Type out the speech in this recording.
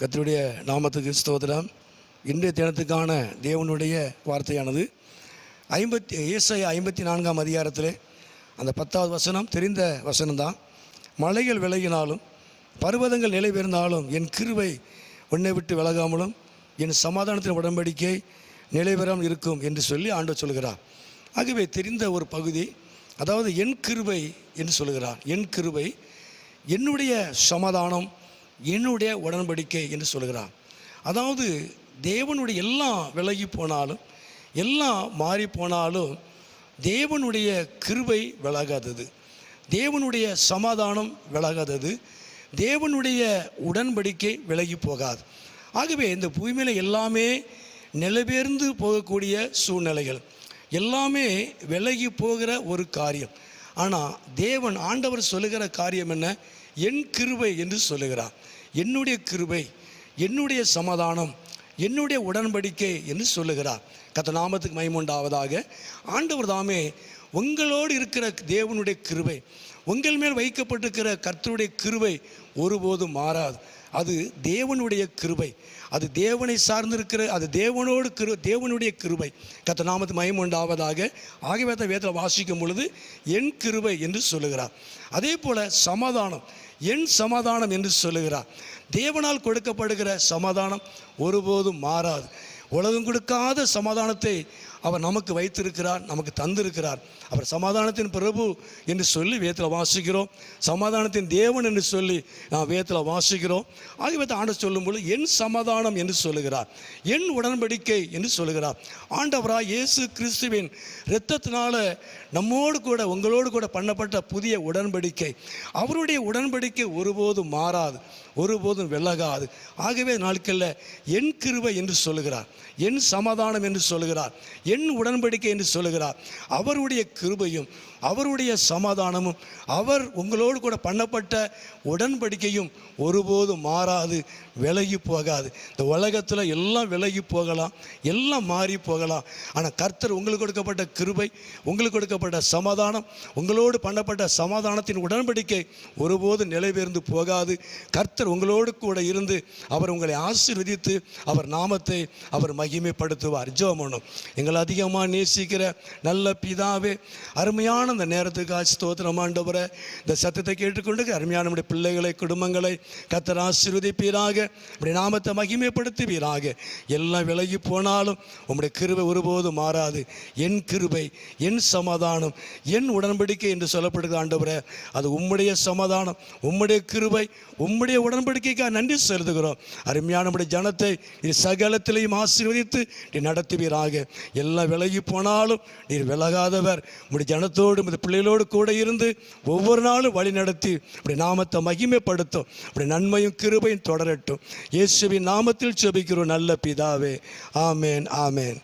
கர்த்தருடைய நாமத்துக்கு ஸ்தோத்திரம். இன்றைய தினத்துக்கான தேவனுடைய வார்த்தையானது ஏசாயா 54ஆம் அதிகாரத்தில் அந்த 10வது வசனம் தெரிந்த வசனம்தான். மலைகள் விலகினாலும் பர்வதங்கள் நிலை பெயர்ந்தாலும் என் கிருபை உன்னை விட்டு விலகாமலும் என் சமாதானத்தின் உடன்படிக்கை நிலைபெறாமல் இருக்கும் என்று சொல்லி ஆண்டவர் சொல்கிறார். ஆகவே தெரிந்த ஒரு பகுதி, அதாவது என் கிருபை என்று சொல்கிறார். என் கிருபை, என்னுடைய சமாதானம், என்னுடைய உடன்படிக்கை என்று சொல்கிறார். அதாவது தேவனுடைய எல்லாம் விலகி போனாலும், எல்லாம் மாறி போனாலும் தேவனுடைய கிருபை விலகாதது, தேவனுடைய சமாதானம் விலகாதது, தேவனுடைய உடன்படிக்கை விலகி போகாது. ஆகவே இந்த பூமியில் எல்லாமே நிலைபெயர்ந்து போகக்கூடிய சூழ்நிலைகள், எல்லாமே விலகி போகிற ஒரு காரியம். ஆனால் தேவன் ஆண்டவர் சொல்லுகிற காரியம் என்ன? என் கிருபை என்று சொல்லுகிறார். என்னுடைய கிருபை, என்னுடைய சமாதானம், என்னுடைய உடன்படிக்கை என்று சொல்லுகிறார். கர்த்தர் நாமத்துக்கு மகிமை உண்டாவதாக. ஆண்டவர் தாமே உங்களோடு இருக்கிற தேவனுடைய கிருபை, உங்கள் மேல் வைக்கப்பட்டிருக்கிற கர்த்தருடைய கிருபை ஒருபோதும் மாறாது. அது தேவனுடைய கிருபை, அது தேவனை சார்ந்திருக்கிற, அது தேவனுடைய கிருபை. கர்த்தர் நாமத்துக்கு மகிமை உண்டாவதாக. ஆகவே தான் வேதத்தில் வாசிக்கும் பொழுது என் கிருபை என்று சொல்லுகிறார். அதே போல் சமாதானம், என் சமாதானம் என்று சொல்லுகிறார். தேவனால் கொடுக்கப்படுகிற சமாதானம் ஒருபோதும் மாறாது. உலகம் கொடுக்காத சமாதானத்தை அவர் நமக்கு வைத்திருக்கிறார், நமக்கு தந்திருக்கிறார். அவர் சமாதானத்தின் பிரபு என்று சொல்லி வேதத்தில் வாசிக்கிறோம். சமாதானத்தின் தேவன் என்று சொல்லி நாம் வேதத்தில் வாசிக்கிறோம். ஆகியவை ஆண்டவர் சொல்லும்போது என் சமாதானம் என்று சொல்லுகிறார், என் உடன்படிக்கை என்று சொல்லுகிறார். ஆண்டவராக இயேசு கிறிஸ்துவின் இரத்தத்தினால நம்மோடு கூட உங்களோடு கூட பண்ணப்பட்ட புதிய உடன்படிக்கை, அவருடைய உடன்படிக்கை ஒருபோதும் மாறாது, ஒருபோதும் விலகாது. ஆகவே நாட்களில் என் கிருபை என்று சொல்லுகிறார், என் சமாதானம் என்று சொல்லுகிறார், என் உடன்படிக்கை என்று சொல்லுகிறார். அவருடைய கிருபையும் அவருடைய சமாதானமும் அவர் உங்களோடு கூட பண்ணப்பட்ட உடன்படிக்கையும் ஒருபோதும் மாறாது, விலகி போகாது. இந்த உலகத்தில் எல்லாம் விலகி போகலாம், எல்லாம் மாறி போகலாம். ஆனால் கர்த்தர் உங்களுக்கு கொடுக்கப்பட்ட கிருபை, உங்களுக்கு கொடுக்கப்பட்ட சமாதானம், உங்களோடு பண்ணப்பட்ட சமாதானத்தின் உடன்படிக்கை ஒருபோதும் நிலைபெயர்ந்து போகாது. கர்த்தர் உங்களோடு கூட இருந்து அவர் உங்களை ஆசீர்வதித்து அவர் நாமத்தை அவர் மகிமைப்படுத்துவார். ஜெபம் பண்ணும். எங்களை அதிகமாக நேசிக்கிற நல்ல பிதாவே, அருமையான இந்த நேரத்துக்கு ஸ்தோத்திரம் ஆண்டவரே. இந்த சத்தத்தை கேட்டுக்கொண்டு அருமையான நம்முடைய பிள்ளைகளை, குடும்பங்களை கர்த்தர் ஆசீர்வதிப்பீராக, நம்முடைய நாமத்தை மகிமைப்படுத்துவீராக. எல்லாம் விலகி போனாலும் உம்முடைய கிருபை ஒருபோதும் மாறாது. என் கிருபை, என் சமாதானம், என் உடன்படிக்கை என்று சொல்லப்படுகிற ஆண்டவரே, அது உம்முடைய சமாதானம், உம்முடைய கிருபை, உம்முடைய உடன்படிக்கைக்காக நன்றி செலுத்துகிறோம். அருமையான நம்முடைய ஜனத்தை நீர் சகலத்திலையும் ஆசீர்வதித்து நீர் நடத்துவீராக. எல்லாம் விலகி போனாலும் நீர் விலகாதவர். உம்முடைய ஜனத்தோடு, இந்த பிள்ளைகளோடு கூட இருந்து ஒவ்வொரு நாளும் வழி நடத்தி இப்படி நாமத்தை மகிமைப்படுத்தும். இப்படி நன்மையும் கிருபையும் தொடரட்டும். இயேசுவின் நாமத்தில் ஜெபிக்கிறோம் நல்ல பிதாவே. ஆமேன், ஆமேன்.